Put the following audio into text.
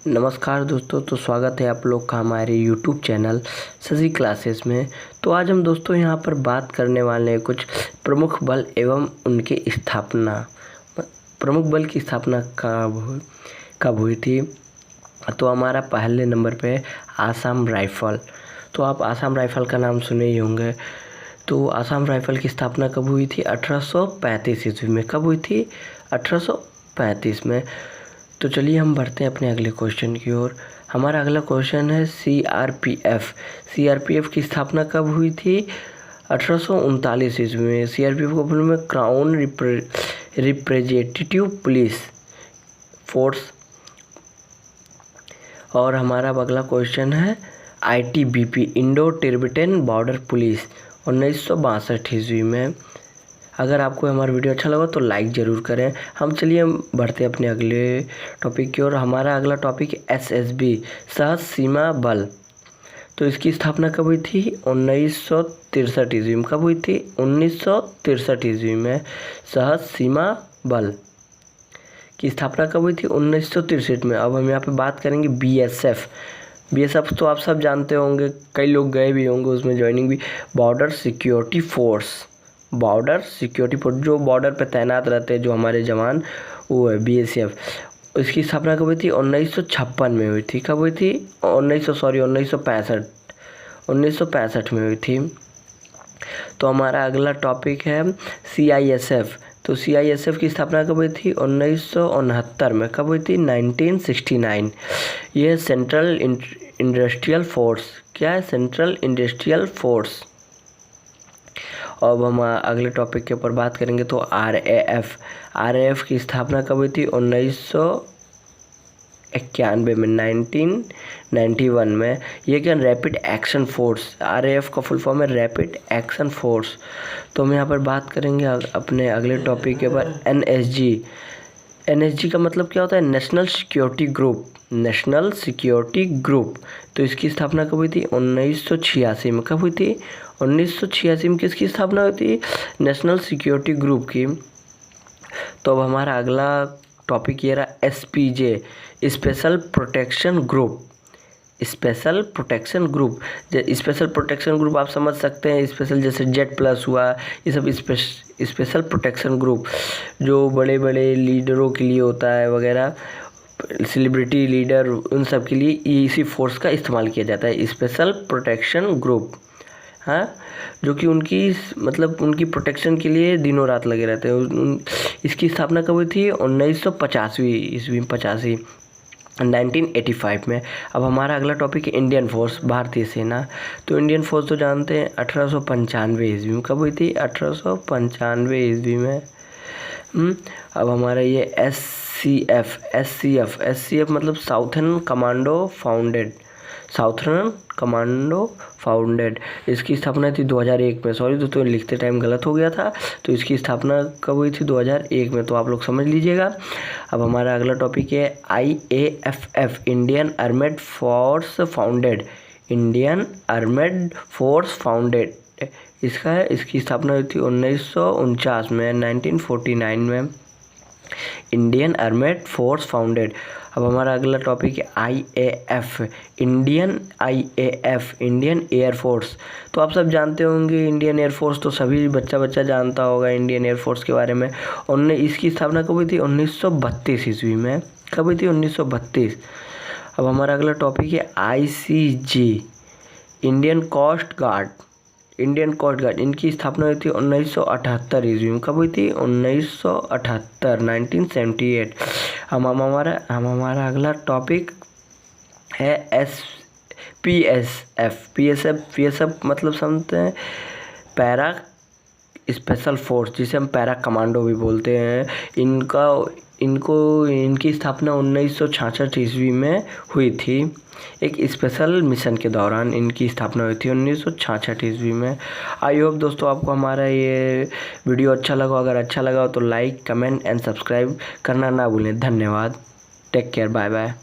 नमस्कार दोस्तों, तो स्वागत है आप लोग का हमारे YouTube चैनल शशि क्लासेस में। तो आज हम दोस्तों यहाँ पर बात करने वाले हैं कुछ प्रमुख बल एवं उनकी स्थापना। प्रमुख बल की स्थापना कब हुई थी? तो हमारा पहले नंबर पे आसाम राइफल। तो आप आसाम राइफल का नाम सुने ही होंगे। तो आसाम राइफल की स्थापना कब हुई थी? 1835 ईस्वी में। कब हुई थी? 1835 में। तो चलिए हम बढ़ते हैं अपने अगले क्वेश्चन की ओर। हमारा अगला क्वेश्चन है सीआरपीएफ। सीआरपीएफ की स्थापना कब हुई थी? 1839 ईस्वी में। सीआरपीएफ को फुल में क्राउन रिप्रेजेंटेटिव पुलिस फोर्स। और हमारा अगला क्वेश्चन है ITBP, Indo Tibetan border police, 1962 ईस्वी में। अगर आपको हमारा वीडियो अच्छा लगा तो लाइक ज़रूर करें। हम चलिए बढ़ते हैं अपने अगले टॉपिक की ओर। हमारा अगला टॉपिक एसएसबी, सशस्त्र सीमा बल। तो इसकी स्थापना कब हुई थी? 1963 ईस्वी में। कब हुई थी? 1963 ईस्वी में। सशस्त्र सीमा बल की स्थापना कब हुई थी? 1963 में। अब हम यहाँ पे बात करेंगे बीएसएफ। बीएसएफ तो आप सब जानते होंगे, कई लोग गए भी होंगे उसमें ज्वाइनिंग भी। Border security force. Border security force जो बॉर्डर पे तैनात रहते हैं जो हमारे जवान, वो है बीएसएफ। इसकी स्थापना कब हुई थी? 1956 में हुई थी। कब हुई थी? 1965 में हुई थी। तो हमारा अगला टॉपिक है सीआईएसएफ। तो सीआईएसएफ की स्थापना कब हुई थी? 1969 में। कब हुई थी? 1969। यह सेंट्रल इंडस्ट्रियल फोर्स। क्या है? Central industrial force. अब हम अगले टॉपिक के ऊपर बात करेंगे तो आरएएफ। आरएएफ की स्थापना कब हुई थी? 1991 में, 1991 में। ये क्या? Rapid action force. आरएएफ का फुल फॉर्म है रैपिड एक्शन फोर्स। तो हम यहाँ पर बात करेंगे अपने अगले टॉपिक के ऊपर एनएसजी। एनएसजी का मतलब क्या होता है? National security group. National security group. तो इसकी स्थापना कब हुई थी? 1986 में। कब हुई थी? 1986 में। किसकी स्थापना हुई थी? नेशनल सिक्योरिटी ग्रुप की। तो अब हमारा अगला टॉपिक ये रहा SPJ, special protection group. Special protection group. Special protection group आप समझ सकते हैं, स्पेशल जैसे जेड प्लस हुआ, ये सब स्पेशल प्रोटेक्शन ग्रुप जो बड़े बड़े लीडरों के लिए होता है वगैरह, सेलिब्रिटी लीडर, उन सब के लिए इसी फोर्स का इस्तेमाल किया जाता है, स्पेशल प्रोटेक्शन ग्रुप। हाँ, जो कि उनकी उनकी प्रोटेक्शन के लिए दिनों रात लगे रहते हैं। इसकी स्थापना कब हुई थी? 1985 ईस्वी में। 1985 में। अब हमारा अगला टॉपिक है इंडियन फोर्स, भारतीय सेना। तो इंडियन फोर्स तो जानते हैं 1895 ईस्वी में। कब हुई थी? 1895 ईस्वी में। अब हमारा ये एससीएफ मतलब southern commando founded. Southern commando founded. इसकी स्थापना थी 2001 में। सॉरी दोस्तों, लिखते टाइम गलत हो गया था। तो इसकी स्थापना कब हुई थी? 2001 में। तो आप लोग समझ लीजिएगा। अब हमारा अगला टॉपिक है IAFF, Indian armed force founded. Indian armed force founded इसकी स्थापना हुई थी 1949 में, 1949 में। Indian armed force founded. अब हमारा अगला टॉपिक है IAF, इंडियन एयर फोर्स। तो आप सब जानते होंगे इंडियन एयर फोर्स, तो सभी बच्चा जानता होगा इंडियन एयर फोर्स के बारे में। और इसकी स्थापना कब हुई थी? 1932 ईस्वी में। कब हुई थी? 1932। अब हमारा अगला टॉपिक है ICG, Indian coast guard. Indian coast guard, इनकी स्थापना हुई थी 1978 ईस्वी में। कब हुई थी? 1978, 1978। हमारा अगला टॉपिक है PSF मतलब समझते हैं पैरा स्पेशल फोर्स, जिसे हम पैरा कमांडो भी बोलते हैं। इनकी स्थापना 1966 ईस्वी में हुई थी। एक स्पेशल मिशन के दौरान इनकी स्थापना हुई थी 1966 ईस्वी में। आई होप दोस्तों आपको हमारा ये वीडियो अच्छा लगा। अगर अच्छा लगा तो लाइक, कमेंट एंड सब्सक्राइब करना ना भूलें। धन्यवाद। Take care, bye bye.